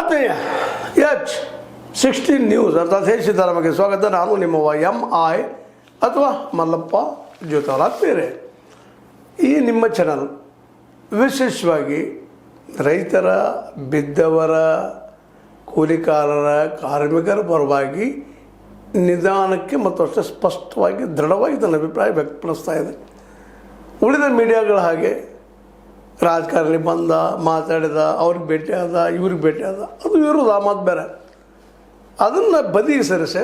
ಆತ್ಮೀಯ H16 news ಅರ್ಥಾತ್ ಸಿದ್ದರಾಮಯ್ಯ ಸ್ವಾಗತ. ನಾನು ನಿಮ್ಮವ MI ಅಥವಾ ಮಲ್ಲಪ್ಪ ಜೋತಾವರ. ಆತ್ಮೀಯರೇ, ಈ ನಿಮ್ಮ ಚಾನಲ್ ವಿಶೇಷವಾಗಿ ರೈತರ, ಬಿದ್ದವರ, ಕೂಲಿಕಾರರ, ಕಾರ್ಮಿಕರ ಪರವಾಗಿ ನಿಧಾನಕ್ಕೆ ಮತ್ತು ಅಷ್ಟೇ ಸ್ಪಷ್ಟವಾಗಿ ದೃಢವಾಗಿ ತನ್ನ ಅಭಿಪ್ರಾಯ ವ್ಯಕ್ತಪಡಿಸ್ತಾ ಇದೆ. ಉಳಿದ ಮೀಡಿಯಾಗಳ ಹಾಗೆ ರಾಜಕಾರಣಿ ಬಂದ, ಮಾತಾಡಿದ, ಅವ್ರಿಗೆ ಭೇಟಿ ಆದ, ಇವ್ರಿಗೆ ಭೇಟಿ ಆದ, ಅದು ವಿರೋಧ ಮಾತು ಬೇರೆ. ಅದನ್ನು ಬದಿಗೆ ಸರಿಸೆ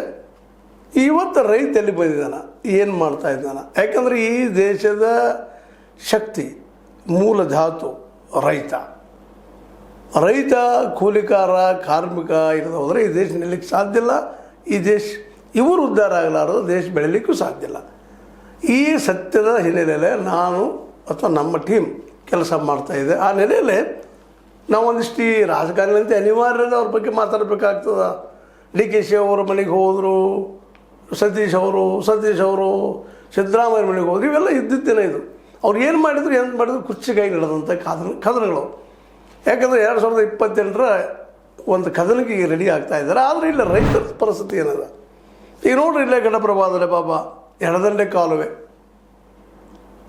ಇವತ್ತು ರೈತ ಎಲ್ಲಿ ಬಂದಿದ್ದಾನೆ, ಏನು ಮಾಡ್ತಾ ಇದ್ದಾನೆ? ಯಾಕಂದರೆ ಈ ದೇಶದ ಶಕ್ತಿ, ಮೂಲ ಧಾತು ರೈತ. ರೈತ, ಕೂಲಿಕಾರ, ಕಾರ್ಮಿಕ ಇಲ್ಲದ ಹೋದರೆ ಈ ದೇಶ ನಿಲ್ಲಕ್ಕೆ ಸಾಧ್ಯ ಇಲ್ಲ. ಈ ದೇಶ ಇವರು ಉದ್ಧಾರ ಆಗಲಾರದು, ದೇಶ ಬೆಳೀಲಿಕ್ಕೂ ಸಾಧ್ಯ ಇಲ್ಲ. ಈ ಸತ್ಯದ ಹಿನ್ನೆಲೆಯಲ್ಲಿ ನಾನು ಅಥವಾ ನಮ್ಮ ಟೀಮ್ ಕೆಲಸ ಮಾಡ್ತಾಯಿದೆ. ಆ ನೆಲೆಯಲ್ಲಿ ನಾವು ಒಂದಿಷ್ಟು ಈ ರಾಜಕಾರಣಿಗಳಂತೆ ಅನಿವಾರ್ಯದ ಅವ್ರ ಬಗ್ಗೆ ಮಾತಾಡಬೇಕಾಗ್ತದೆ. DKC ಅವರ ಮನೆಗೆ ಹೋದರು, ಸತೀಶ್ ಅವರು ಸಿದ್ದರಾಮಯ್ಯ ಮನೆಗೆ ಹೋದ್ರು, ಇವೆಲ್ಲ ಇದ್ದಿದ್ದೇನೆ. ಇದು ಅವ್ರು ಏನು ಮಾಡಿದ್ರು ಕುರ್ಚಿಗಾಗಿ ನಡೆದಂಥ ಕದನಗಳು. ಯಾಕಂದರೆ 2028ರ ಒಂದು ಕದನಕ್ಕೆ ಈಗ ರೆಡಿ ಆಗ್ತಾ ಇದ್ದಾರೆ. ಆದರೆ ಇಲ್ಲ ರೈತರ ಪರಿಸ್ಥಿತಿ ಏನದ ಈಗ ನೋಡ್ರಿ. ಇಲ್ಲೇ ಘಟಪ್ರಭಾದಲ್ಲೇ ಪಾಪ ಎಡದಂಡೆ ಕಾಲುವೆ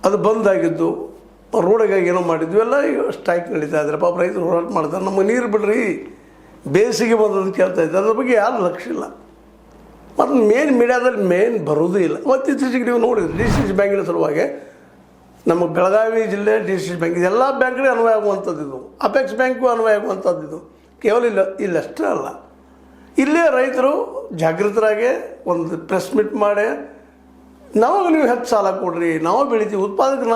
ಅದು ಬಂದಾಗಿದ್ದು, ರೋಡಿಗಾಗಿ ಏನೋ ಮಾಡಿದ್ವಿ, ಎಲ್ಲ ಈಗ ಸ್ಟ್ರೈಕ್ ನಡೀತಾ ಇದ್ದಾರೆ. ಪಾಪ ರೈತರು ಹೋರಾಟ ಮಾಡ್ತಾರೆ, ನಮಗೆ ನೀರು ಬಿಡ್ರಿ, ಬೇಸಿಗೆ ಬಂದದ್ದು ಕೇಳ್ತಾ ಇದ್ದಾರೆ. ಅದ್ರ ಬಗ್ಗೆ ಯಾರು ಲಕ್ಷ್ಯ ಇಲ್ಲ. ಮತ್ತು ಮೀಡಿಯಾದಲ್ಲಿ ಬರೋದೇ ಇಲ್ಲ. ಮತ್ತು ಇತ್ತೀಚೆಗೆ ನೀವು ನೋಡಿದ್ರಿ DCC ಬ್ಯಾಂಕಿನ ಸಲುವಾಗಿ ನಮ್ಮ ಬೆಳಗಾವಿ ಜಿಲ್ಲೆ DCC ಬ್ಯಾಂಕ್, ಎಲ್ಲ ಬ್ಯಾಂಕ್ಗಳಿಗೆ ಅನ್ವಯ ಆಗುವಂಥದ್ದು, ಇದು ಅಪೆಕ್ಸ್ ಬ್ಯಾಂಕು ಅನ್ವಯ ಆಗುವಂಥದ್ದು. ಇದು ಕೇವಲ ಇಲ್ಲಷ್ಟೇ ಅಲ್ಲ, ಇಲ್ಲೇ ರೈತರು ಜಾಗೃತರಾಗಿ ಒಂದು ಪ್ರೆಸ್ ಮೀಟ್ ಮಾಡಿ, ನಾವು ನೀವು ಹೆಚ್ಚು ಸಾಲ ಕೊಡ್ರಿ, ನಾವು ಬೆಳಿತೀವಿ, ಉತ್ಪಾದಕರು